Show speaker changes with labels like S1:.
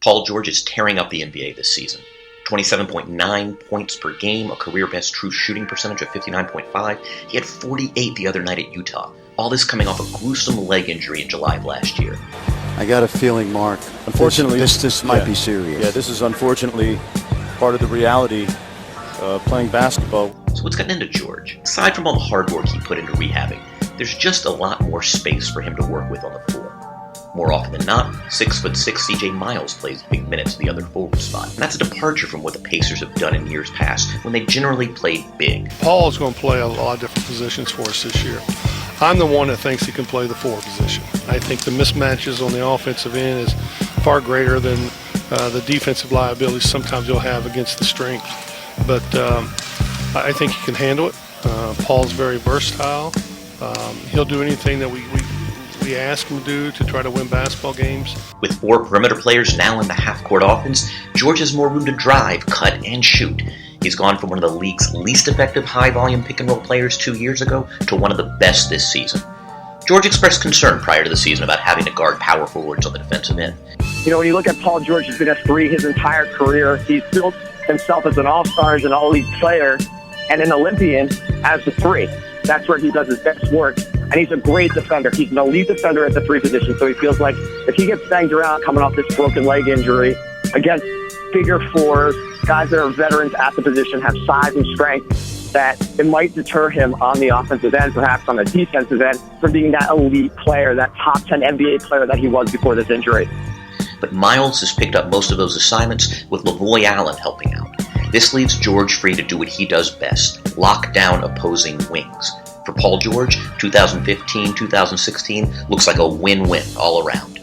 S1: Paul George is tearing up the NBA this season. 27.9 points per game, a career-best true shooting percentage of 59.5. He had 48 the other night at Utah. All this coming off a gruesome leg injury in July of last year.
S2: I got a feeling, Mark,
S3: unfortunately,
S2: this might be serious.
S3: Yeah, this is unfortunately part of the reality of playing basketball.
S1: So what's gotten into George? Aside from all the hard work he put into rehabbing, there's just a lot more space for him to work with on the floor. More often than not, 6'6" CJ Miles plays big minutes at the other forward spot. And that's a departure from what the Pacers have done in years past, when they generally played big.
S4: Paul's going to play a lot of different positions for us this year. I'm the one that thinks he can play the forward position. I think the mismatches on the offensive end is far greater than the defensive liabilities sometimes you'll have against the strength. But I think he can handle it. Paul's very versatile. He'll do anything that we ask him to do to try to win basketball games.
S1: With 4 perimeter players now in the half-court offense, George has more room to drive, cut, and shoot. He's gone from one of the league's least effective high-volume pick-and-roll players 2 years ago to one of the best this season. George expressed concern prior to the season about having to guard power forwards on the defensive end.
S5: You know, when you look at Paul George, he's been a 3 his entire career. He's built himself as an all-star, as an all-league player, and an Olympian as a 3. That's where he does his best work. And he's a great defender. He's an elite defender at the 3 position. So he feels like if he gets banged around coming off this broken leg injury against bigger 4s, guys that are veterans at the position, have size and strength, that it might deter him on the offensive end, perhaps on the defensive end, from being that elite player, that top 10 NBA player that he was before this injury.
S1: But Miles has picked up most of those assignments, with Lavoy Allen helping out. This leaves George free to do what he does best, lock down opposing wings. For Paul George, 2015-2016 looks like a win-win all around.